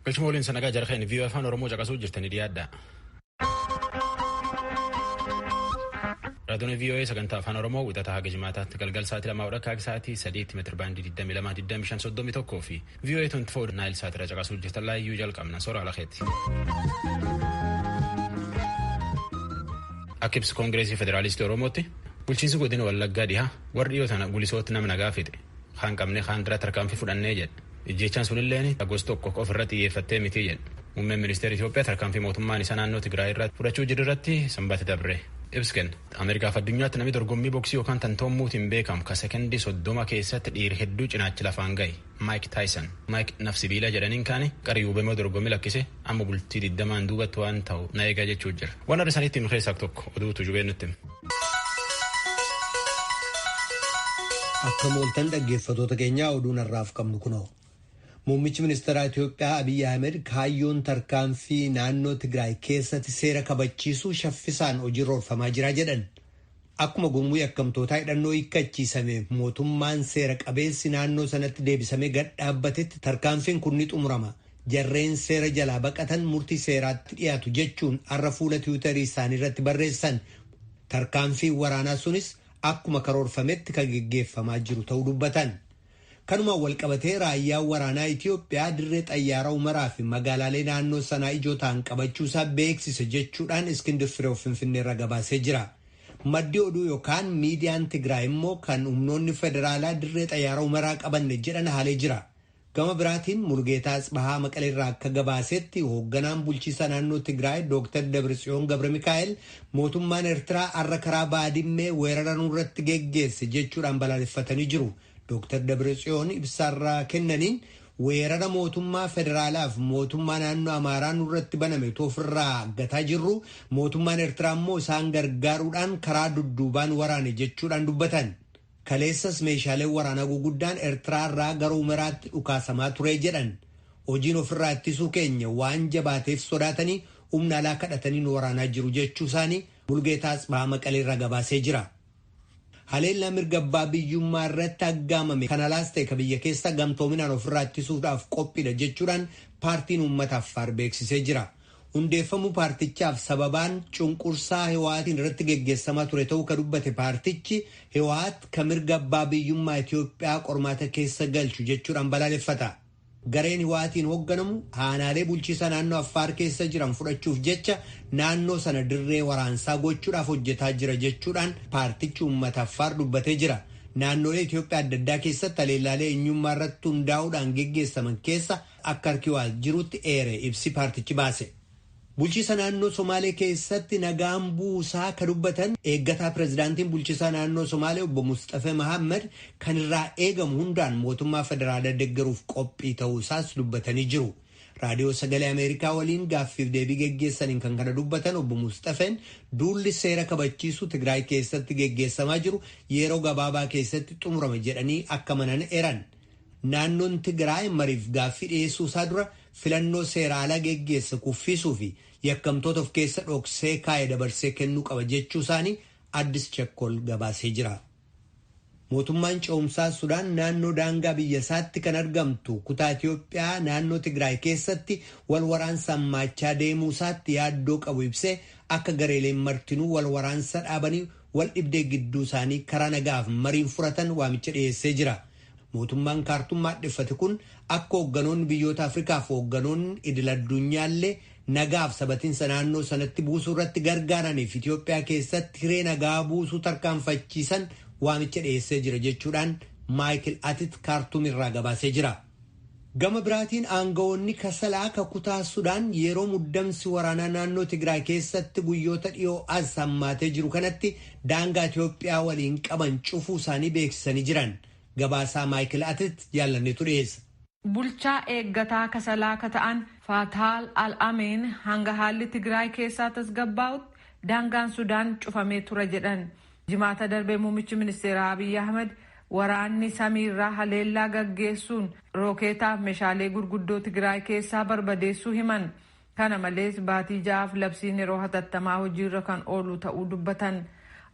Galchumoliin sanagaa jarqeen vii'oo afaan Oromoo caqasuu jirtanii dhiyaadha. Raadiyoon vii'oo sagantaa afaan Oromoo wixataa haga jimaataatti galgal sa'aatii 2:00 sa'aatii 3 meetira baandii 22-25-31 fi vii'oo 24 naayil sa'aatirra caqasuu jirtan laayyuu jalqabna soora alakeetti. Akka ibsa Koongireesii Federaalistii Oromootti bulchiinsi godina Wallaggaa dhihaa warri dhiyoo tana gulisootti nama nagaa fixe kaan qabnee kaan dura tarkaanfii fudhannee jedhe. Ijjechaan sunilleen gosa tokko ofirratti xiyyeeffattee miti jedhe. Muummeen ministeera Itoophiyaa tarkaanfii mootummaan isa naannoo Tigraay irratti fudhachuu jiru irratti sanbata dabre ibsa kenne. Ameerikaaf addunyaatti namni dorgommii boksii yookaan tantoommuutiin beekamu ka sekendii 30 keessatti dhiira hedduu cinaachi lafaan ga'e Maayik Taayisan. Maayik nafsibiila jedhaniin kaane qarii hubamee dorgommii lakkise amma bultii 20 duubatti waan ta'u na eegaa jechuu jira. Waan adda saniitti nu keessaa tokko oduutu jubee nutti. Akka mooltan dhaggeeffatoota keenyaa oduun har'aaf qabnu kunoo. Muummichi ministeeraa Itoophiyaa Abiyyi Ahmed kaayyoon tarkaanfii naannoo Tigraay keessatti seera kabachiisuu shaffisaan hojiirra oolfamaa jira jedhan. Akkuma gurmuu yakkamtootaa hidhannoo hiikkachiisame mootummaan seera qabeessi naannoo sanatti deebisamee gad dhaabbatetti tarkaanfiin kun ni xumurama. Jarreen seera jalaa baqatan murtii seeraatti dhiyaatu jechuun har'a fuula tiwiitarii isaanii irratti barreessan. Tarkaanfiin waraanaa sunis akkuma karoorfametti kan geggeeffamaa jiru ta'uu dubbatan. Kanuma walqabatee raayyaan waraanaa Itoophiyaa dirree xayyaaraa Umaraa fi magaalaalee naannoo sanaa ijoo ta'an qabachuusaa beeksise jechuudhaan Iskindir Firee Finfinneerra gabaasee jira. Maddi oduu yookaan miidiyaan Tigraay immoo kan humnoonni federaalaa dirree xayyaaraa Umaraa qabanne jedhan haalee jira. Gama biraatiin Mulugeetaa Asbahaa Maqaleerraa akka gabaasetti hoogganaan bulchiisa naannoo Tigraay Dr. Dabratsiyoon Gabramikaa'el mootummaan Eertiraa har'a karaa Baadimmee weerara nurratti geggeesse jechuudhaan balaaleffatanii jiru. Dr. Dabratsiyoon ibsaarraa kennaniin weerara mootummaa federaalaaf mootummaa naannoo Amaaraa nurratti baname ofirraa gataa jirru mootummaan Eertiraa immoo isaan gargaaruudhaan karaa dudduubaan waraane jechuudhaan dubbatan. Kaleessas meeshaaleen waraanaa guguddaan Eertiraarraa gara Umaraatti dhukaasamaa ture jedhan. Hojiin ofirraa ittisuu keenya waan jabaateef sodaatanii humna alaa kadhatanii nu waraanaa jiru jechuu isaanii Mulugeetaa Asbahaa Maqaleerraa gabaasee jira. Haleellaa mirga abbaa biyyummaa irratti aggaamame kan alaas ta'e ka biyya keessa gamtoominaan ofirraa ittisuudhaaf qophiidha jechuudhaan paartiin uummata Affaar beeksisee jira. Hundeeffamuu paartichaaf sababaan cunqursaa Hiwaatiin irratti geggeessamaa ture ta'uu ka dubbate paartichi Hiwaat ka mirga abbaa biyyummaa Itoophiyaa qormaata keessa galchu jechuudhaan balaaleffata. Gareen Hiwaatiin hoogganamu aanaalee bulchiisa naannoo Affaar keessa jiran fudhachuuf jecha naannoo sana dirree waraansaa gochuudhaaf hojjetaa jira jechuudhaan paartichi uummata Affaar dubbatee jira. Naannolee Itoophiyaa adda addaa keessatti haleellaalee eenyummaa irratti hundaa'uudhaan geggeessaman keessa akka harki waa jirutti eere ibsi paartichi baase. Bulchiisa naannoo Somaalee keessatti nagaan buusaa ka dubbatan eeggataa pirezidaantiin bulchiisa naannoo Somaalee obbo Mustafaa Mahammad kan irraa eegamu hundaan mootummaa federaalaa deeggaruuf qophii ta'uu isaas dubbatanii jiru. Raadiyoo Sagalee Ameerikaa waliin gaaffiif deebii geggeessaniin kan kana dubbatan obbo Mustafaan duulli seera kabachiisuu Tigraay keessatti geggeessamaa jiru yeroo gabaabaa keessatti xumurama jedhanii akka manan eran. Naannoon Tigraay mariif gaaffii dhiyeessuu isaa dura filannoo seera alaa geggeessa kuffisuu fi yakkamtoota of keessa dhoksee kaa'ee dabarsee kennuu qaba jechuu isaanii Addis Chakkol gabaasee jira. Mootummaan ce'umsaa Sudaan naannoo daangaa biyya isaatti kan argamtu kutaa Itoophiyaa naannoo Tigraay keessatti wal waraansa hammaachaa deemuu isaatti yaaddoo qabu ibsee akka gareeleen martinuu wal waraansa dhaabanii wal dhibdee gidduu isaanii karaa nagaaf mariin furatan waamicha dhiyeessee jira. Mootummaan Kaartuum maadheffate kun akka hoogganoonni biyyoota Afrikaa fi hoogganoonni idil addunyaallee nagaaf sabatiinsa naannoo sanatti buusuu irratti gargaaraniif Itoophiyaa keessatti hiree nagaa buusuu tarkaanfachiisan waamicha dhiyeessee jira jechuudhaan Maayikil Atit Kaartuum irraa gabaasee jira. Gama biraatiin aangawoonni kasalaa ka kutaa Sudaan yeroo muddamsi waraanaa naannoo Tigraay keessatti guyyoota dhiyoo as hammaatee jiru kanatti daangaa Itoophiyaa waliin qaban cufuu isaanii beeksisanii jiran. Gabaasaa Maayikil Atit jaallanneetu dhiyeessa. Bulchaa eeggataa kasalaa ka ta'an Faataal Al-Ameen hanga haalli Tigraay keessaa tasgabbaa'utti daangaan Sudaan cufamee ture jedhan. Jimaata darbee muummichi ministeeraa Abiyyi Ahmed waraanni samiirraa haleellaa gaggeessuun rookeetaaf meeshaalee gurguddoo Tigraay keessaa barbadeessuu himan. Kana malees baatii ja'aaf labsiin yeroo hatattamaa hojiirra kan oolu ta'uu dubbatan.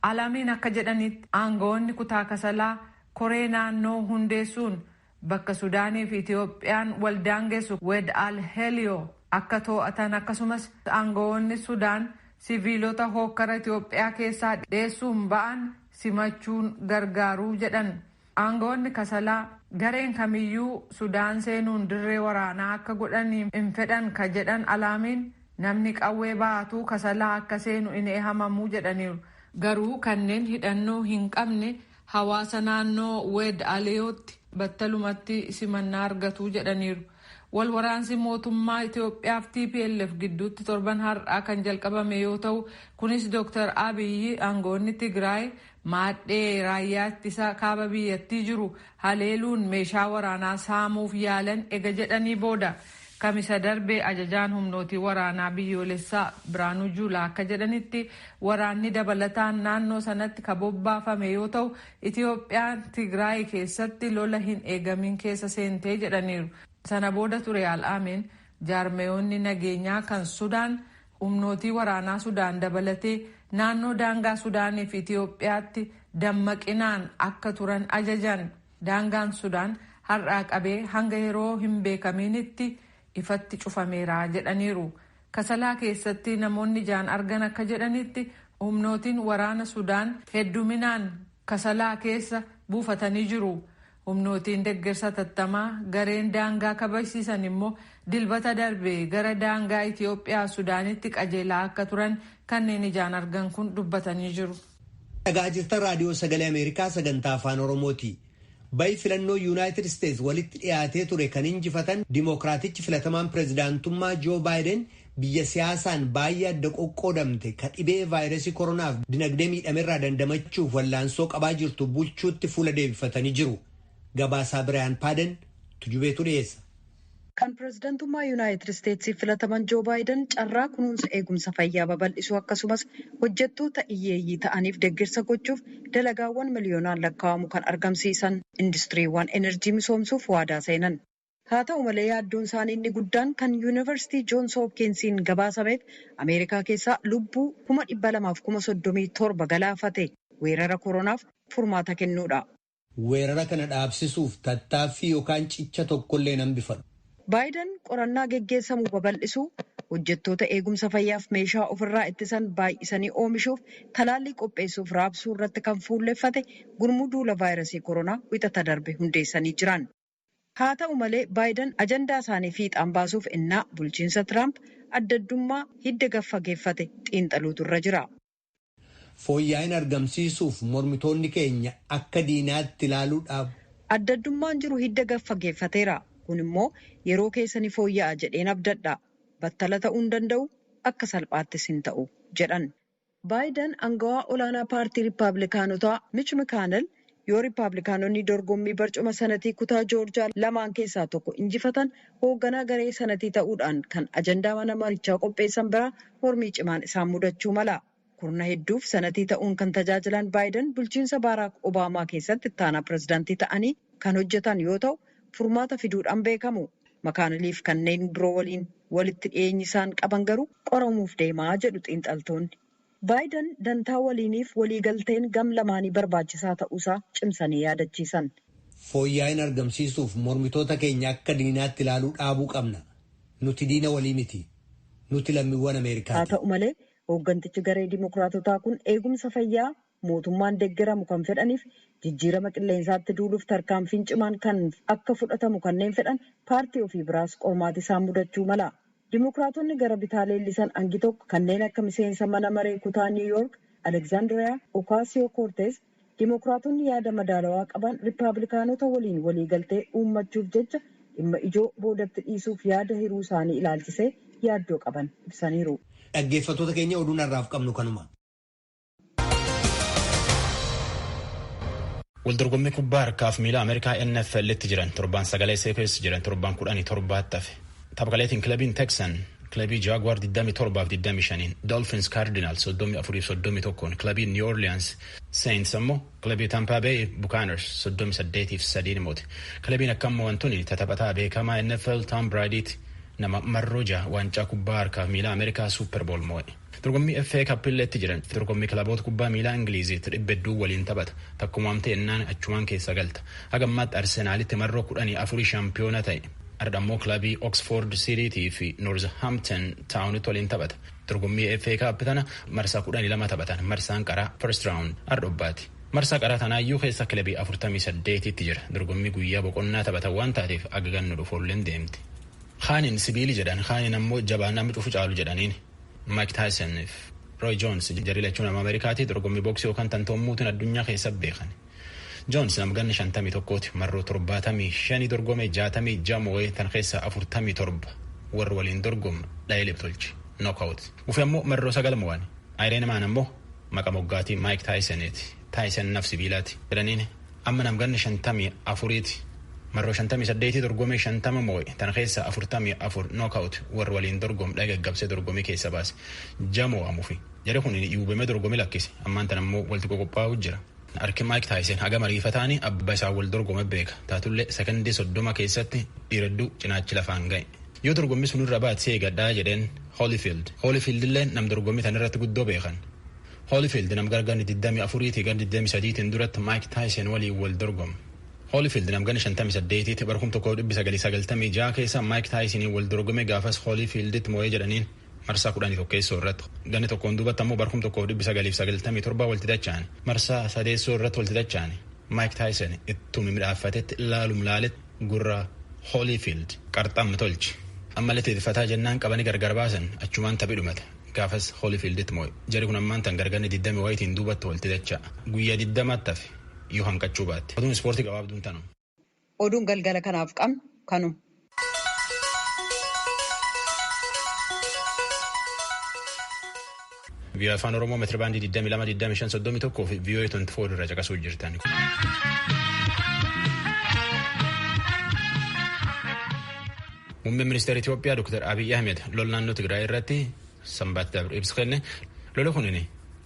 Al-Ameen akka jedhanitti aangawoonni kutaa kasalaa koree naannoo hundeessuun bakka Sudaanii fi Itiyoophiyaan waldaangeessu Wed Al Helio akka to'atan akkasumas aangawoonni Sudaan siviilota hokkara Itiyoophiyaa keessaa dheessuun ba'an simachuun gargaaruu jedhan. Aangawoonni Kasalaa gareen kamiyyuu Sudaan seenuun dirree waraanaa akka godhanii hin fedhan ka jedhan Alaamiin namni qawwee baatu Kasalaa akka seenu hin eeyyamamu jedhaniiru. Garuu kanneen hidhannoo hin qabne hawaasa naannoo Wed Aliyootti battalumatti simannaa argatu jedhaniiru. Wal waraansi mootummaa Itiyoophiyaa fi TPLF gidduutti torban har'aa kan jalqabame yoo ta'u kunis Dr. Abiyyi aangawoonni Tigraay maadhee raayyaa ittisa kaaba biyyattii jiru haleeluun meeshaa waraanaa saamuuf yaalan ega jedhanii booda. Kamisa darbee ajajaan humnootii waraanaa biyyoolessaa Biraanuu Juulaa akka jedhanitti waraanni dabalataan naannoo sanatti ka bobbaafame yoo ta'u Itiyoophiyaan Tigraay keessatti lola hin eegamin keessa seentee jedhaniiru. Sana booda ture Al-Amiin jaarmeeyonni nageenyaa kan Sudaan humnootii waraanaa Sudaan dabalatee naannoo daangaa Sudaanii fi Itiyoophiyaatti dammaqinaan akka turan ajajan. Daangaan Sudaan har'aa qabee hanga yeroo hin beekaminitti ifatti cufameera jedhaniiru. Kasalaa keessatti namoonni ijaan argan akka jedhanitti humnootiin waraana Sudaan hedduminaan Kasalaa keessa buufatanii jiru. Humnootiin deeggarsa tattamaa gareen daangaa kabachiisan immoo dilbata darbee gara daangaa Itiyoophiyaa Sudaanitti qajeelaa akka turan kanneen ijaan argan kun dubbatanii jiru. Dhagaa jirtan raadiyoo sagalee Ameerikaa sagantaa afaan Oromooti. Bayi filannoo Yuunaayitid Isteetsi walitti dhiyaatee ture kan injifatan Dimookiraatichi filatamaan pireezidaantummaa Joo Baayiden biyya siyaasaan baay'ee adda qoqqoodamte ka dhibee vaayirasii koronaaf dinagdee miidhamerraa dandamachuuf wallaansoo qabaa jirtu bulchuutti fuula deebifatanii jiru. Gabaasaa Biraayan Paaden tujubeetu dhiyeessa. Kan pireezidaantummaa Yuunaayitid Isteetsi filataman Joo Baayiden carraa kunuunsa eegumsa fayyaa babal'isuu akkasumas hojjettoota hiyyeeyyii ta'aniif deeggarsa gochuuf dalagaawwan miliyoonaan lakkaa'amu kan argamsiisan industiriiwwan enerjii misoomsuuf waadaa seenan. Haa ta'u malee yaaddoon isaanii inni guddaan kan Yuunivarsiitii Joons Hopkinsiin gabaasameef Ameerikaa keessaa lubbuu 237,000 galaafate weerara koronaaf furmaata kennuudha. Weerara kana dhaabsisuuf tattaaffii yookaan cicha tokkollee nan bifadhu. Baayiden qorannaa geggeessamu babal'isuu, hojjettoota eegumsa fayyaaf meeshaa ofirraa ittisan baay'isanii oomishuuf talaallii qopheessuuf raabsuu irratti kan fuulleffate gurmuu duula vaayirasii koronaa wixata darbe hundeessanii jiran. Haa ta'u malee Baayiden ajandaa isaanii fiixaan baasuuf innaa bulchiinsa Tiraamp addaddummaa hidda gaffageeffate xiinxaluutu irra jira. Fooyya'ina argamsiisuuf mormitoonni keenya akka diinaatti ilaaluudhaaf. Addaddummaan jiru hidda gaffageeffateera. Kun immoo yeroo keessanii fooyya'a jedheen abdadha. Battala ta'uu hin danda'u akka salphaattis hin ta'u jedhan. Baayiden aangawaa olaanaa paartii Riippaabilikaanotaa Mich Mikaanel yoo Riippaabilikaanonni dorgommii barcuma sanatii kutaa Joorjiyaa lamaan keessaa tokko injifatan hoogganaa garee sanatii ta'uudhaan kan ajandaa mana marichaa qopheessan biraa mormii cimaan isaan mudachuu mala. Kurna hedduuf sanatii ta'uun kan tajaajilan Baayiden bulchiinsa Baaraak Obaamaa keessatti itti aanaa pireezidaantii ta'anii kan hojjetan yoo ta'u furmaata fiduudhaan beekamu. Makaaniliif kanneen biroo waliin walitti dhiyeenyi isaan qaban garuu qoramuuf deemaa jedhu xiinxaltoonni. Baayiden dantaa waliiniif waliigalteen gam lamaanii barbaachisaa ta'uusaa cimsanii yaadachiisan. Fooyya'ina argamsiisuuf mormitoota keenya akka diinaatti ilaaluu dhaabuu qabna. Nuti diina walii miti. Nuti lammiiwwan Ameerikaati. Haa ta'u malee hooggantichi garee Dimookiraatotaa kun eegumsa fayyaa mootummaan deeggaramu kan fedhaniif jijjiirama qilleensaatti duuluuf tarkaanfiin cimaan kan akka fudhatamu kanneen fedhan paartii ofii biraas qormaata isaan mudachuu mala. Dimookiraatonni gara bitaa leellisan hangi tokko kanneen akka miseensa mana maree kutaa Niw Yoork Aleksaandiriyaa Okaasiyoo-Koortees Dimookiraatonni yaada madaalawaa qaban Riippaabilikaanota waliin waliigaltee uummachuuf jecha dhimma ijoo boodatti dhiisuuf yaada hiruu isaanii ilaalchisee yaaddoo qaban ibsaniiru. Dhaggeeffattoota keenya oduun har'aaf qabnu kanuma. Waldorgommii kubbaa harkaaf miila Ameerikaa NFL'tti jiran torban 9 keessa jiran torban 17 tafe. Taphaqaleetiin kilabiin Texan kilabii Jaguar 27-25 Dolphins Cardinals 34-31 kilabii New Orleans Saints ammoo kilabii Tampa Bay Buccaneers 38-3 moote. Kilabiin akkammoo wantoonni taphataa beekamaa NFL Tom Brady'ti nama marroo 6 waancaa kubbaa harkaa miilaa Ameerikaa Super Bowl mo'e. Dorgommii FA Cup illeetti jiran dorgommii kilaboota kubbaa miilaa Ingiliiziitti dhibbedduu waliin taphata. Takkumaam ta'ennaan achumaan keessa galta. Haga ammaatti Arsenaalitti marroo 14 shaampiyoona ta'e. Ardammoo kilabii Oxford City fi Northampton Town'tti waliin taphata. Dorgommii FA Cup tana marsaa 12 taphatan. Marsaan qaraa first round ardobbaati. Marsaa qaraa tanaayyuu keessa kilabii 48tti jira. Dorgommii guyyaa boqonnaa taphatan waan taateef aga gannu dhufoolleen deemti. Khaanin sibiili jedhan Khaanin ammoo jabaa namni cufu caalu jedhaniin. Mike Tyson fi Roy Jones jarri lachuun nama Ameerikaatti dorgommii booksii yookaan tantoommuutiin addunyaa keessa beekan. Jones nama ganna 51tti marroo 75 dorgome 66 mo'ee tan keessa 47 warra waliin dorgomu dha'ilee tolche knockout. Ufi ammoo marroo 9 mo'an. Irene Man ammoo maqaa moggaatii Mike Tysoniiti. Tyson naf sibiilaati jedhaniin amma nam ganna 54tti marroo 58 dorgome 50 mo'e tan keessa 44 knockout warra waliin dorgomu dhagaggabsee dorgomii keessa baase. Jamoo amufi. Jara kun yuubame dorgomii lakkise ammaan tan ammoo walitti qophaa'u jira. Harki Mike Tyson haga mariifataanii abbaa isaa wal dorgome beeka. Taatullee sekondii 30 keessatti dhiiradduu cinaachi lafaan ga'e. Yoo dorgommii sun irra baatee gaddaa jedheen Holyfield illee nam dorgommii tan irratti guddoo beekan. Holyfield nam gargaarni 24 gan 23 duratti Mike Tyson waliin wal dorgome. Holyfield nam gan 58 barkum 1996 keessa Mike Tyson wal dorgome gaafas Holyfielditti mo'ee jedhaniin marsaa 11 keessoo irratti ganni tokkoon duubatti ammoo barkum 1997 walitti dacha'an marsaa 3 irratti walitti dacha'an Mike Tyson ittuma midhaafatetti ilaalum laaletti gurra Holyfield qarxamma tolche ammallee teetifataa jennaan qabanii gargar baasan achumaan taphii dhumate gaafas Holyfielditti mo'e jari kun ammaan tan gargarni 20 wayitiin duubatti walitti dacha'a guyyaa 20 tafe yoo hanqachuu baatte oduun ispoortii gabaabduun tanu. Oduun galgala kanaaf qabnu kanu. Biyya afaan Oromoo meetira baandii 22-25-31 fi VOA 24 irra caqasuu jirtan. Muummeen ministeera Itoophiyaa Dr. Abiy Ahmed lola naannoo Tigraay irratti sanbata dabre ibsa kenne. Lola kunin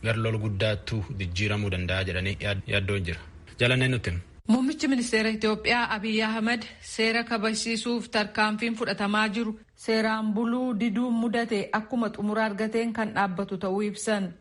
gar lola guddaattuu jijjiiramuu danda'a jedhanii yaaddoo jira. Jalanneen nutti. Muummichi ministeera Itoophiyaa Abiy Ahmed seera kabachiisuuf tarkaanfiin fudhatamaa jiru seeraan buluu diduun mudate akkuma xumura argateen kan dhaabbatu ta'uu ibsan.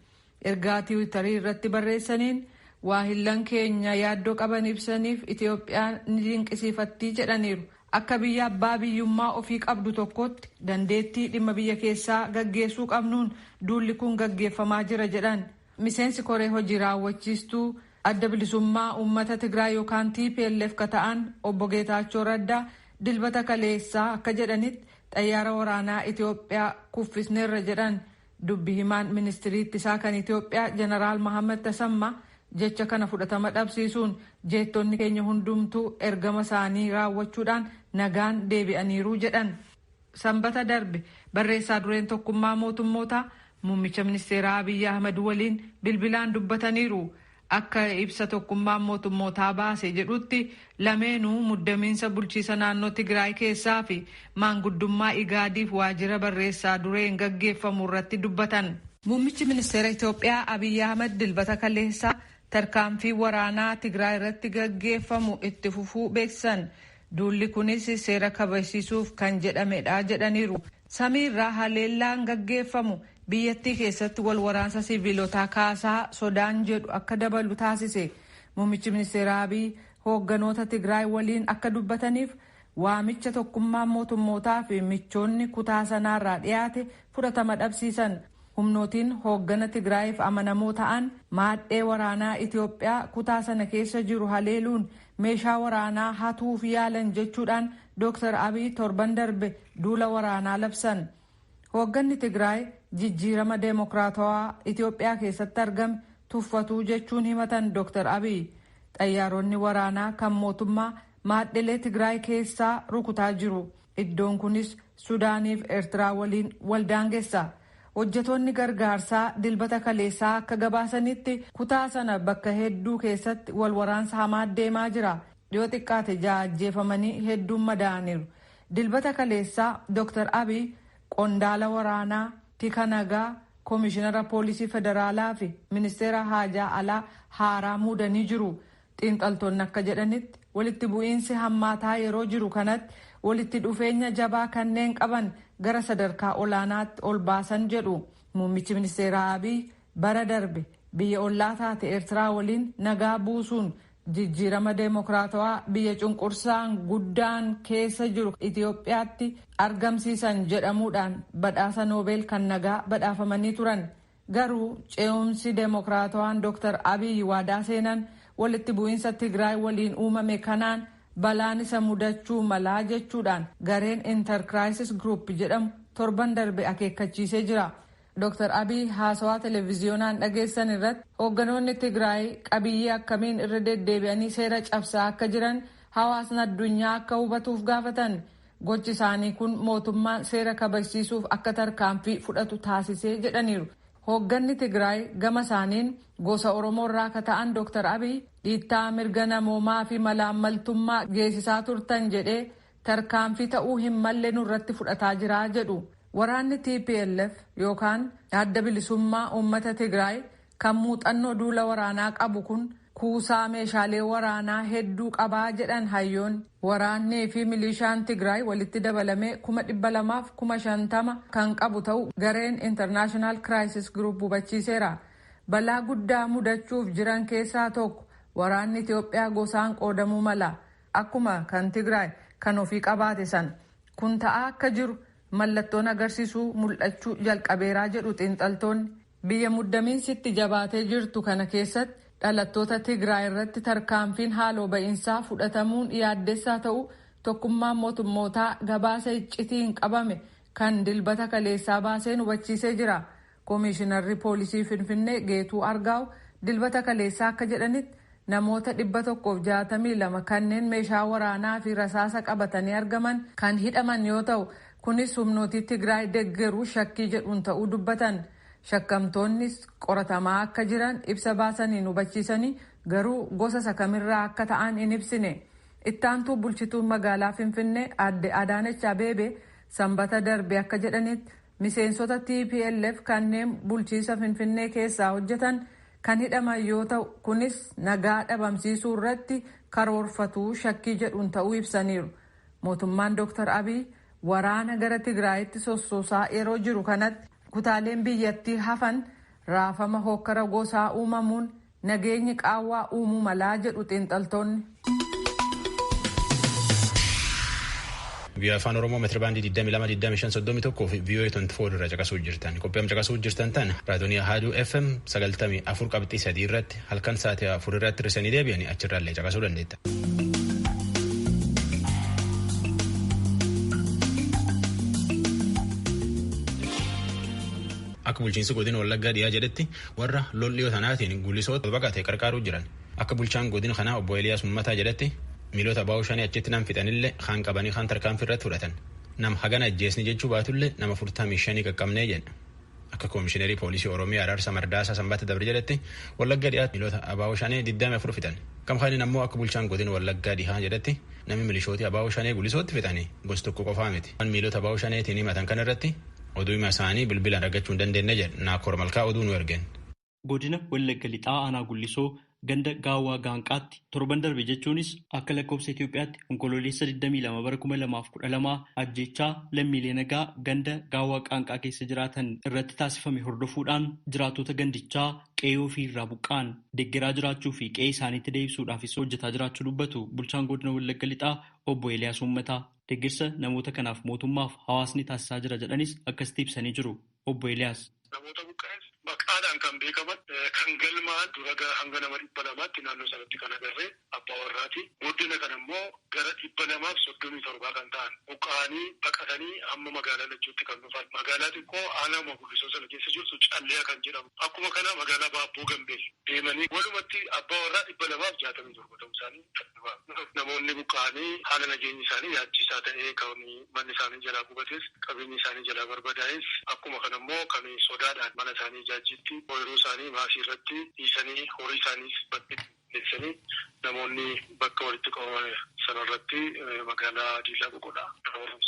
Ergaa tiwiitarii irratti barreessaniin waahillan keenya yaaddoo qaban ibsaniif Itoophiyaan ni dinqisiifattii jedhaniiru. Akka biyya abbaa biyyummaa ofii qabdu tokkotti dandeettii dhimma biyya keessaa gaggeessuu qabnuun duulli kun gaggeeffamaa jira jedhan. Miseensi koree hojii raawwachiistuu adda bilisummaa uummata Tigraay yookaan TPLF ka ta'an obbo Geetaachoo Raddaa dilbata kaleessaa akka jedhanitti xayyaara waraanaa Itoophiyaa kuffisneerra jedhan. Dubbi himaan ministirii ittisaa kan Itoophiyaa Jeneraal Mahammad Tasammaa jecha kana fudhatama dhabsiisuun jeettonni keenya hundumtuu ergama isaanii raawwachuudhaan nagaan deebi'aniiru jedhan. Sanbata darbe barreessaa dureen tokkummaa mootummootaa muummicha ministeeraa Abiy Ahmed waliin bilbilaan dubbataniiru. Akka ibsa tokkummaan mootummootaa baase jedhutti lameenuu muddamiinsa bulchiisa naannoo Tigraay keessaa fi maanguddummaa Igaadiif waajjira barreessaa dureen gaggeeffamu irratti dubbatan. Muummichi ministeera Itoophiyaa Abiy Ahmed dilbata kaleessaa tarkaanfii waraanaa Tigraay irratti gaggeeffamu itti fufuu beeksisan. Duulli kunis seera kabachiisuuf kan jedhamedha jedhaniiru. Samiirraa haleellaan gaggeeffamu biyyattii keessatti wal waraansa siviilotaa kaasaa sodaan jedhu akka dabalu taasise. Muummichi ministeera Abiy hoogganoota Tigraay waliin akka dubbataniif waamicha tokkummaan mootummootaa fi michoonni kutaa sanaarraa dhiyaate fudhatama dhabsiisan. Humnootiin hooggana Tigraayiif amanamoo ta'an maadhee waraanaa Itoophiyaa kutaa sana keessa jiru haleeluun meeshaa waraanaa hatuuf yaalan jechuudhaan Dr. Abiy torban darbe duula waraanaa labsan. Hoogganni Tigraay jijjiirama deemokiraatawaa Itoophiyaa keessatti argame tuffatuu jechuun himatan Dr. Abiy. Xayyaaronni waraanaa kan mootummaa maadhilee Tigraay keessaa rukutaa jiru. Iddoon kunis Sudaaniif Eertiraa waliin waldaangeessa. Hojjetoonni gargaarsaa dilbata kaleessaa akka gabaasanitti kutaa sana bakka hedduu keessatti wal waraansa hamaa deemaa jira. Dhiyoo xiqqaate 6 ajjeefamanii hedduun madaa'aniiru. Dilbata kaleessaa Dr. Abiy qondaala waraanaa, tika nagaa, koomishinara poolisii federaalaa fi ministeera haajaa alaa haaraa muudanii jiru. Xiinxaltoonni akka jedhanitti walitti bu'iinsi hammaataa yeroo jiru kanatti walitti dhufeenya jabaa kanneen qaban gara sadarkaa olaanaatti ol baasan jedhu. Muummichi ministeeraa Abiy bara darbe biyya ollaa taate Eertiraa waliin nagaa buusuun jijjiirama deemokiraatawaa biyya cunqursaan guddaan keessa jiru Itoophiyaatti argamsiisan jedhamuudhaan badhaasa Noobeel kan nagaa badhaafamanii turan. Garuu ce'umsi deemokiraatawaan Dr. Abiy waadaa seenan walitti bu'iinsa Tigraay waliin uumame kanaan balaan isa mudachuu malaa jechuudhaan gareen Intercrisis Group jedhamu torban darbe akeekkachiisee jira. Dr. Abiy haasawaa televiziyoonaan dhageessan irratti hoogganoonni Tigraay qabiyyee akkamiin irra deddeebi'anii seera cabsaa akka jiran hawaasni addunyaa akka hubatuuf gaafatan. Gochi isaanii kun mootummaan seera kabachiisuuf akka tarkaanfii fudhatu taasisee jedhaniiru. Hoogganni Tigraay gama isaaniin gosa Oromoo irraa akka ta'an Dr. Abiy dhiittaa mirga namoomaa fi malaammaltummaa geessisaa turtan jedhee tarkaanfii ta'uu hin malle nurratti fudhataa jira jedhu. Waraanni TPLF yookaan adda bilisummaa uummata Tigraay kan muuxannoo duula waraanaa qabu kun kuusaa meeshaalee waraanaa hedduu qabaa jedhan hayyoon. Waraannii fi milishaan Tigraay walitti dabalamee 250,000 kan qabu ta'u gareen International Crisis Group hubachiiseera. Balaa guddaa mudachuuf jiran keessaa tokko waraanni Itoophiyaa gosaan qoodamuu mala. Akkuma kan Tigraay kan ofii qabaate san kun ta'aa akka jiru mallattoon agarsiisuu mul'achuu jalqabeeraa jedhu xiinxaltoonni. Biyya muddamiinsitti jabaatee jirtu kana keessatti dhalattoota Tigraay irratti tarkaanfiin haaloo ba'iinsaa fudhatamuun yaaddessaa ta'u tokkummaan mootummootaa gabaasa iccitiin qabame kan dilbata kaleessaa baaseen hubachiisee jira. Koomishinarri poolisii Finfinnee Geetuu Argaaw dilbata kaleessaa akka jedhanitti namoota 162 kanneen meeshaa waraanaa fi rasaasa qabatanii argaman kan hidhaman yoo ta'u kunis humnootii Tigraay deeggaruu shakkii jedhuun ta'uu dubbatan. Shakkamtoonnis qoratamaa akka jiran ibsa baasaniin hubachiisanii garuu gosa sakamirraa akka ta'an hin ibsine. Ittaantuu bulchituun magaalaa Finfinnee Aadde Adaanech Abeebee sanbata darbe akka jedhanitti miseensota TPLF kanneen bulchiisa Finfinnee keessaa hojjetan kan hidhaman yoo ta'u kunis nagaa dhabamsiisuu irratti karoorfatuu shakkii jedhuun ta'uu ibsaniiru. Mootummaan Dr. Abiy waraana gara Tigraayitti sossoosaa yeroo jiru kanatti kutaaleen biyyattii hafan raafama hokkara gosaa uumamuun nageenyi qaawwaa uumuu malaa jedhu xiinxaltoonni. Biyya afaan Oromoo meetira baandii 22,25,31 fi VOA 24 irra caqasuu jirtan. Qophii caqasuu jirtan tan raadiyoonii Haaduu FM 94.3 irratti halkan sa'aatii 4 irratti hir'isanii deebi'anii achirraallee caqasuu dandeetta. Akka bulchiinsi godina Wallaggaa dhiyaa jedhetti warra lol'iyoo sanaatiin gulisoota baqatee qarqaaruu jiran. Akka bulchaan godina kanaa obbo Eliyaas Ummataa jedhetti miilota baa'uu shanii achitti nam fixanillee kaan qabanii kaan tarkaanfii irratti fudhatan. Nam hagana ajjeesni jechuu baatullee nama 45 qaqqabnee jedha. Akka koomishineerii poolisii Oromiyaa Araarsa Mardaasaa Sanbata Dabre jedhetti Wallaggaa dhiyaatti miilota abaa'uu shanii 24 fixan. Kamkaaniin ammoo akka bulchaan godina Wallaggaa dhihaa jedhetti namni milishooti abaa'uu shanii gulisootti fixanii gosa tokko qofaa miti. Miilota abaa'uu shaneetiin himatan kan irratti oduu hima isaanii bilbilaan argachuu hin dandeenye jedha. Naakoor Malkaa oduu nu ergeen. Godina Wallagga Lixaa Aanaa Gullisoo ganda gaawwaa gaanqaatti torban darbe jechuunis akka lakkoofsa Itoophiyaatti onkololeessa 22 bara 2012 ajjechaa lammiilee nagaa ganda gaawwaa qaanqaa keessa jiraatan irratti taasifame hordofuudhaan jiraatota gandichaa qe'ee ofii irraa buqqaan deeggaraa jiraachuu fi qe'ee isaaniitti deebisuudhaafis hojjetaa jiraachuu dubbatu bulchaan godina Wallagga Lixaa obbo Eliyaas Ummataa. Deeggarsa namoota kanaaf mootummaaf hawaasni taasisaa jira jedhanis akkasitti ibsanii jiru. Obbo Eliyaas. Namoota buqqa'es maqaadhaan kan beekaman kan galmaan dura hanga nama 200 naannoo sanatti kan agarree abbaa warraati. Guddina kan immoo gara 237 kan ta'an buqqa'anii baqatanii amma magaalaa lachuutti kan dhufan. Magaalaa xiqqoo aanaa Gullisoo sana keessa jirtu Calleyaa kan jedhamu. Akkuma kana magaalaa Baabboo Gambeel deemanii walumatti abbaa warraa 267 ta'uu isaanii namoonni buqqa'anii haala nageenyi isaanii yaachisaa ta'ee kan manni isaanii jalaa gubates qabeenyi isaanii jalaa barbadaa'es akkuma kana immoo kan sodaadhaan mana isaanii jaajitti ooyiruu isaanii maasii irratti dhiisanii horii isaaniis bakkeessanii namoonni bakka walitti qabaman sanarratti magaalaa Diilaa Boqodhaa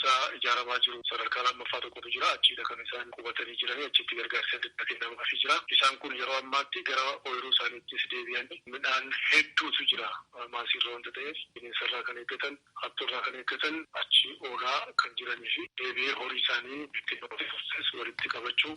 eegumsaa ijaaramaa jiru sadarkaa lammaffaa tokkotu jira. Achiidha kan isaan qubatanii jiranii achitti gargaarsa adda kennamaafii jira. Isaan kun yeroo ammaatti gara ooyiruu isaaniittis deebi'anii midhaan hedduutu jira maasiirra wanta ta'eef bineensarraa kan eeggatan hattuurraa kan eeggatan achi oolaa kan jiranii fi deebi'ee horii isaanii walitti qabachuu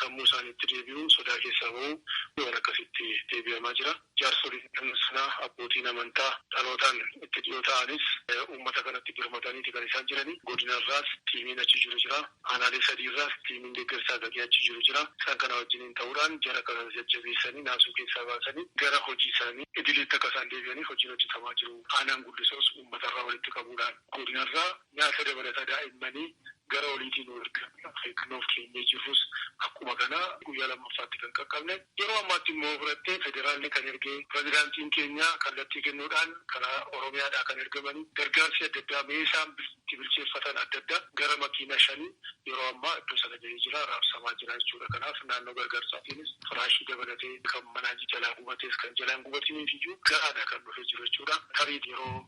sammuu isaaniitti deebi'uu sodaa keessaa bahuu waan akkasitti deebi'amaa jira. Jaarsoliin sanaa abbootiin amantaa dhalootaan itti dhiyoo ta'anis uummata kanatti birmataniiti kan isaan jiranii. Godinarraas tiimiin achi jiru jira. Aanaalee sadiirraas tiimiin deeggarsaa gagee achi jiru jira. Isaan kana wajjiniin ta'uudhaan jara kana jajjabeessanii naasuu keessaa baasanii gara hojii isaanii idileetti akka isaan deebi'anii hojiin hojjetamaa jiru. Aanaan guddisoos uummatarraa walitti qabuudhaan godinarraa nyaata dabalataa daa'immanii gara oliitiin eeggannoof keenyee jirrus akkuma kana guyyaa lammaffaatti kan qaqqabne yeroo ammaatti immoo fudhattee federaalli kan ergee pirezidaantiin keenya kallattii kennuudhaan karaa oromiyaadhaa kan ergamanii gargaarsi adda addaa meeshaan itti bilcheeffatan adda addaa gara makiina 5 yeroo ammaa iddoo sana ga'ee jira raabsamaa jira jechuudha. Kanaaf naannoo gargaarsaatiinis firaashii dabalatee kan manaa jalaa gubatees kan jalaan gubatiniif iyyuu ga'aadha kan dhufee jiru jechuudha. Tarii yeroo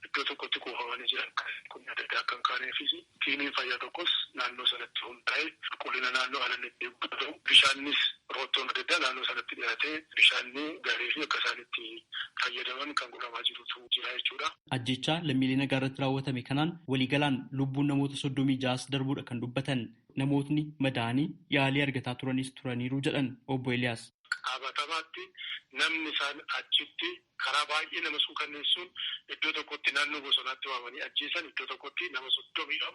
iddoo tokkotti kuufamanii jiran kun adda addaa kan kaaneefis tiimiin fayyaa tokkos naannoo sanatti hundaa'ee qulqullina naannoo alatti eeggatu bishaanis roottoon adda addaa naannoo sanatti dhiyaatee bishaanni gaarii fi akka isaanitti fayyadaman kan godhamaa jirutu jira jechuudha. Ajjechaa lammiilee nagaa irratti raawwatame kanaan waliigalaan lubbuun namoota 36 darbuudha kan dubbatan. Namootni madaa'anii yaalii argataa turaniiru jedhan obbo Eliyaas. Qabatamaatti namni isaan achitti karaa baay'ee nama suukanneessuun iddoo tokkotti naannoo bosonaatti waamanii ajjeesan iddoo tokkotti nama 30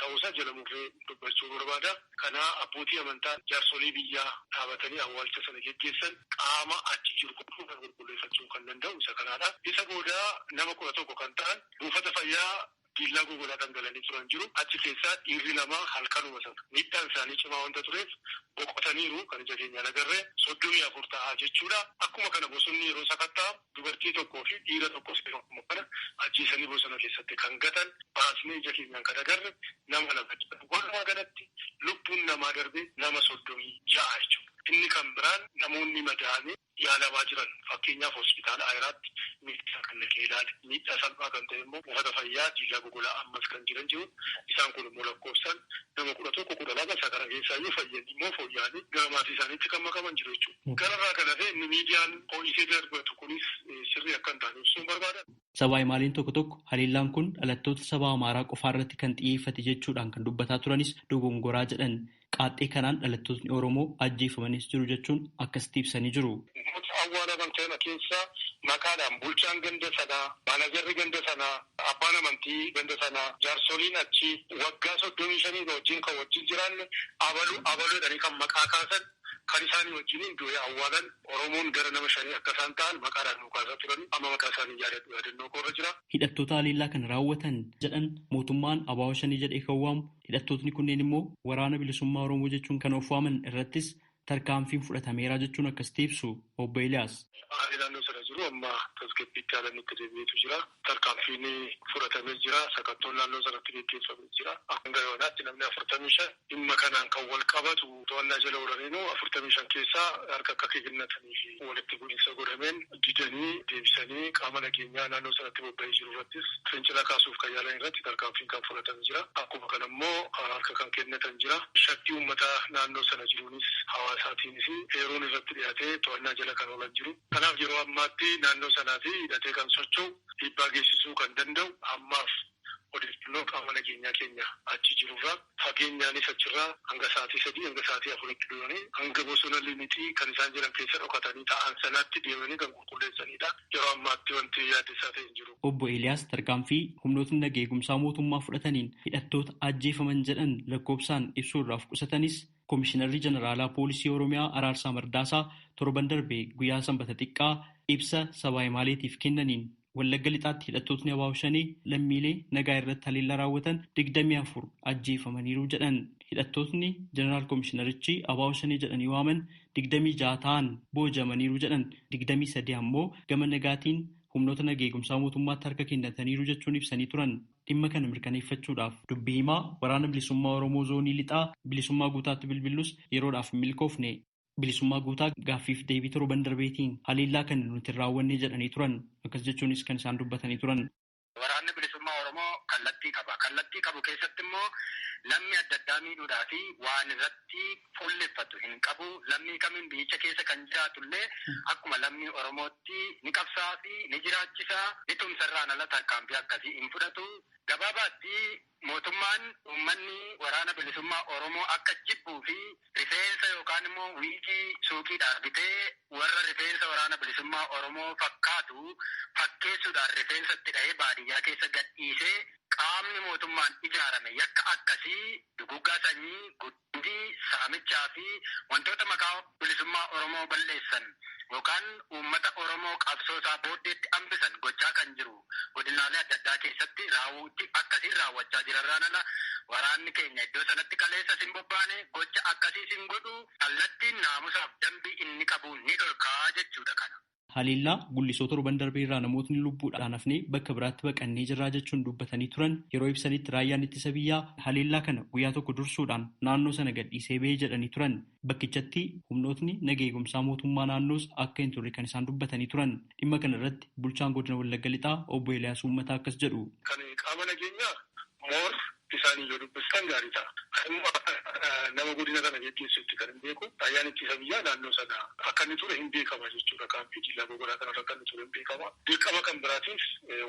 ta'uusaa jedhamuufee dubbachuu barbaada. Kana abbootii amantaa jaarsolii biyyaa dhaabatanii awwaalcha sana geggeessan qaama achi jiru kan qulqulleeffachuu kan danda'u isa kanaadha. Isa booda nama 11 kan ta'an buufata fayyaa diillaa gogolaa dhangalanii turan jiru. Achi keessaa dhiirri lama halkanuma sana miidhaan isaanii cimaa wanta tureef boqotaniiru kan ija keenyaan agarree 34 ta'aa jechuudha. Akkuma kana bosonni yeroo sakattaa dubartii tokkoo fi dhiira tokkos akkuma kana ajjeesanii bosona keessatti kan gatan baasnee ija keenyaan kan agarre nama lama. Walumaa galatti lubbuun namaa darbe nama 36 jechuudha. Inni kan biraan namoonni madaa'anii yaalamaa jiran fakkeenyaaf hospitaala Ayiraatti miidhaa kan naqee ilaale miidhaa salphaa kan ta'e immoo buufata fayyaa diillaa gogolaa ammas kan jiran jiru isaan kun immoo lakkoofsaan nama 11 12 isa kana keessaa iyyuu fayyanii immoo fooyya'anii gara maatii isaaniitti kan makaman jiru jechuudha. Kanarraa kan hafe inni miidiyaan ho'isee darbatu kunis sirrii akka hin taane ibsuun barbaada. Sabaa maaliin tokko haliillaan kun dhalattoota saba Amaaraa qofaa irratti kan xiyyeeffate jechuudhaan kan dubbataa turanis dogongoraa jedhan. Qaaxxee kanaan dhalattootni Oromoo ajjeefamanis jiru jechuun akkasitti ibsanii jiru. Awwaalaman kana keessa maqaadhaan bulchaan ganda sanaa, maanajarri ganda sanaa, abbaan amantii ganda sanaa, jaarsoliin achi waggaa 35 wajjin kan wajjin jiraanne abaluudhaanii kan maqaa kaasan kan isaanii wajjin du'ee awwaalan Oromoon gara nama 5 akka isaan ta'an maqaadhaan nu kaasaa turan amma maqaa isaanii yaadannoo koorra jira. Hidhattoota haliillaa kan raawwatan jedhan mootummaan ABO 5 jedhee kan waamu hidhattootni kunneen immoo waraana bilisummaa Oromoo jechuun kan of waaman irrattis tarkaanfiin fudhatameera jechuun akkasitti ibsu obbo Eliyaas. Haalli naannoo sana jiru amma tasgabbiitti haalanitti deebi'eetu jira. Tarkaanfiin fudhatamee jira. Sakattoon naannoo sanatti gaggeeffamee jira. Hanga yoonaatti namni 45 dhimma kanaan kan wal qabatu to'annaa jala oolaniinu 45 keessaa harka akka kennatanii fi walitti bu'iinsa godhameen didanii deebisanii qaama nageenyaa naannoo sanatti bobba'ee jiru irrattis fincila kaasuuf kan yaalan irratti tarkaanfiin kan fudhatamee jira. Akkuma kana immoo harka kan kennatan jira. Shakkii uummataa naannoo sana jiruunis hawaasaatiinis heeruun irratti dhiyaatee to'annaa jala kan oolan jiru. Kanaaf yeroo ammaatti naannoo sanaatii hidhatee kan socho'u dhiibbaa geessisuu kan danda'u ammaaf odeeffannoo qaama nageenyaa keenya achi jirurraa fageenyaanis achirraa hanga sa'aatii 3 hanga sa'aatii 4tti deemanii hanga bosona limitii kan isaan jiran keessa dhokatanii ta'an sanaatti deemanii kan qulqulleessanidha. Yeroo ammaatti wanti yaaddessaa ta'e hin jiru. Obbo Eliyaas tarkaanfii humnootni nageegumsaa mootummaa fudhataniin hidhattoota ajjeefaman jedhan lakkoofsaan ibsuurraaf qusatanis Komishinarri Jeneraalaa Poolisii Oromiyaa Araarsaa Mardaasaa torban darbee guyyaa sanbata xiqqaa ibsa sabaa himaaleetiif kennaniin Wallagga Lixaatti hidhattootni ABO 5 lammiilee nagaa irratti haleellaa raawwatan 24 ajjeefamaniiru jedhan. Hidhattootni Jeneraal Komishinarichi ABO 5 jedhanii waaman 26 ta'an boojamaniiru jedhan. 23 ammoo gama nagaatiin humnoota nageegumsaa mootummaatti harka kennataniiru jechuun ibsanii turan. Dhimma kana mirkaneeffachuudhaaf dubbii himaa waraana bilisummaa Oromoo zoonii lixaa bilisummaa guutaatti bilbilus yeroodhaaf hin milkoofne. Bilisummaa guutaa gaaffiif deebii torban darbeetiin haleellaa kan nuti raawwanne jedhanii turan. Akkas jechuunis kan isaan dubbatanii turan. Waraanni bilisummaa Oromoo kallattii qaba. Kallattii qabu keessatti immoo lammii adda addaa miidhuudhaa fi waan irratti fuulleffatu hin qabu. Lammii kamiin biyyicha keessa kan jiraatullee akkuma lammii Oromootti ni qabsaa fi ni jiraachisaa. Ni tumsarraan ala tarkaanfii akkasii hin fudhatu. Gabaabaatti mootummaan uummanni waraana bilisummaa Oromoo akka jibbuu fi rifeensa yookaan immoo wiigii suuqiidhaan bitee warra rifeensa waraana bilisummaa Oromoo fakkaatu fakkeessuudhaan rifeensatti dha'ee baadiyyaa keessa gadhiisee qaamni mootummaan ijaarame yakka akkasii duguggaa sanyii, guddii, saamichaa fi wantoota maqaa bilisummaa Oromoo balleessan yookaan uummata Oromoo qabsoosaa booddeetti hambisan gochaa kan jiru godinaalee adda addaa keessatti raawwuutti akkasiin raawwachaa jirarraan ala waraanni keenya iddoo sanatti kaleessa sin bobbaane gocha akkasii sin godhu kallattiin naamusaaf dambii inni qabu ni dhorkaa jechuudha kana. Haleellaa Gullisoo torban darbee irraa namootni lubbuudhaan hafnee bakka biraatti baqannee jirraa jechuun dubbatanii turan yeroo ibsanitti raayyaan ittisa biyyaa haleellaa kana guyyaa tokko dursuudhaan naannoo sana gadhiisee bahee jedhanii turan. Bakkichatti humnootni nageenya eegumsaa mootummaa naannoos akka hin turre kan isaan dubbatanii turan. Dhimma kana irratti bulchaan godina Wallagga Lixaa obbo Eeliyaas Uummataa akkas jedhu. Kan qaama nageenyaa moor isaanii yoo dubbistan gaarii ta'a. Nama godina kana geggeessuutti kan hin beeku raayyaan ittisa biyyaa naannoo sana akka inni ture hin beekama jechuudha. Kaampii jillaa gogonaa kanarra akka inni ture hin beekama. Dirqama kan biraatiif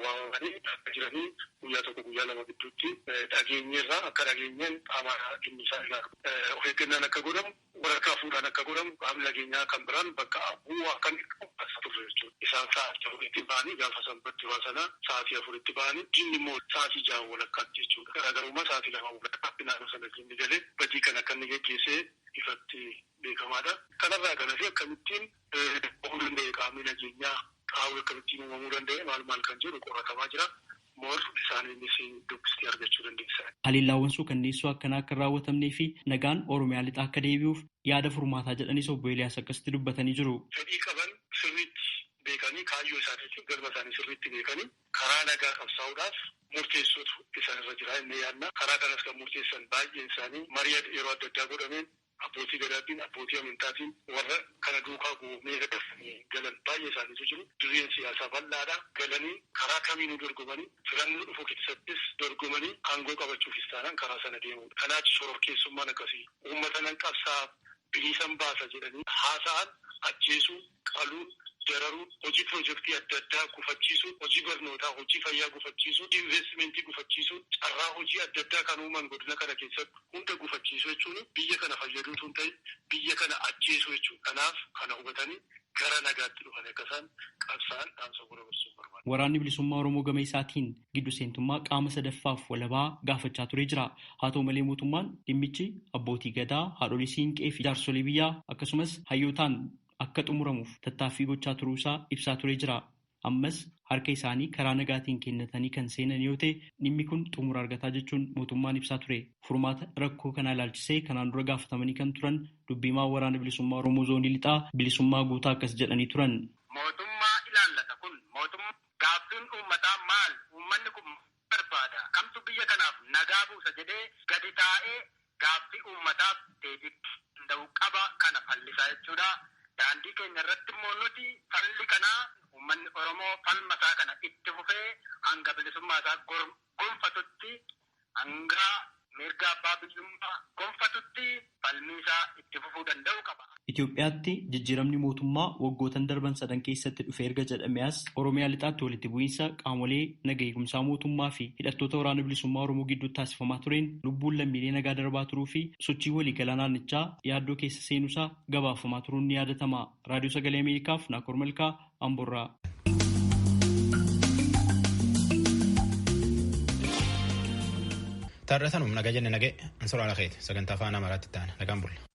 waamamanii akka jiranii guyyaa tokko guyyaa lama gidduutti dhageenyeerraa akka dhageenyeen qaama dhimmi isaa ilaalu. Of eeggannaan akka godhamu waraqaa fuudhaan akka godhamu qaamni nageenyaa kan biraan bakka bu'aa akka inni qabu turre jechuudha. Isaan sa'aatii afuritti ba'anii gaafa sanbatti waa sana sa'aatii afuritti ba'anii jinni immoo sa'aatii ja'a walakkaatti jechuudha. Garaagarummaa sa'aatii lama walakkaatti naannoo sana jinni galee badii kan akka inni geggeessee ifatti beekamaadha. Kanarraa kanas akkamittiin uumamuu danda'e qaamni nageenyaa qaawwi akkamittiin uumamuu danda'e maal kan jedhu qoratamaa jira. Moor isaaniinis dubbistee argachuu dandeessa. Haleellaawwan suukanneessoo akkanaa akka hin raawwatamnee fi nagaan Oromiyaa lixaa akka deebi'uuf yaada furmaataa jedhanis obbo Eeliyaas akkasitti dubbatanii jiru. Fedhii qaban sirriitti beekanii kaayyoo isaaniitiin galma isaanii sirriitti beekanii karaa nagaa qabsaa'uudhaaf murteessuutu isaanirra jira inni yaadna. Karaa kanas kan murteessan baay'een isaanii marii yeroo adda addaa godhameen abbootii gadaatiin abbootii amantaatiin warra kana duukaa goomee dafanii galan baay'ee isaaniitu jiru. Dirreen siyaasaa bal'aadha. Galanii karaa kamiinuu dorgomanii filannoo dhufu keessattis dorgomanii aangoo qabachuufis taanaan karaa sana deemudha. Kanaaf shororkeessummaan akkasii uummata nan qabsaa bilisan baasa jedhanii haasa'an ajjeesuu qaluun dararuun hojii piroojeektii adda addaa gufachiisuun hojii barnootaa hojii fayyaa gufachiisuun investimentii gufachiisuun carraa hojii adda addaa kan uuman godina kana keessatti hunda gufachiisuu jechuun biyya kana fayyaduu tun ta'e biyya kana ajjeesuu jechuudha. Kanaaf kana hubatanii gara nagaatti dhufan akka isaan qabsaa'an dhaamsa dabarsuu barbaada. Waraanni bilisummaa Oromoo gama isaatiin giddu seentummaa qaama sadaffaaf walabaa gaafachaa ture jira. Haa ta'u malee mootummaan dhimmichi abbootii gadaa, haadholii siinqee fi jaarsolii biyyaa akkasumas hayyootaan akka xumuramuuf tattaaffii gochaa turuusaa ibsaa ture jira. Ammas harka isaanii karaa nagaatiin kennatanii kan seenan yoo ta'e dhimmi kun xumura argataa jechuun mootummaan ibsaa ture. Furmaata rakkoo kanaa ilaalchisee kanaan dura gaafatamanii kan turan dubbiimaa waraana bilisummaa Oromoo zoonii lixaa bilisummaa guutaa akkas jedhanii turan. Mootummaa ilaallata kun mootummaa gaaffiin uummataa maal? Uummanni kun barbaada? Kamtu biyya kanaaf nagaa buusa jedhee gadi taa'ee gaaffii uummataaf deebii danda'u qaba kana fallisaa jechuudha. Daandii keenya irratti immoo nuti falli kanaa uummanni Oromoo falmasaa kana itti fufee hanga bilisummaa isaa gonfatutti hanga mirga abbaa biyyummaa gonfatutti falmii isaa itti fufuu danda'u qaba. Itoophiyaatti jijjiiramni mootummaa waggootan darban 3 keessatti dhufe erga jedhamee as Oromiyaa lixaatti walitti bu'iinsa qaamolee nageenya eegumsaa mootummaa fi hidhattoota waraana bilisummaa Oromoo gidduutti taasifamaa tureen lubbuun lammiilee nagaa darbaa turuu fi sochii waliigalaa naannichaa yaaddoo keessa seenuusaa gabaafamaa turuun ni yaadatama. Raadiyoo Sagalee Ameerikaaf Naakoor Malkaa Amboorraa. Taarratanum nagaa jenne nagee ansora ala keeti sagantaa afaan Amaaraatti ta'an nagaan bulla.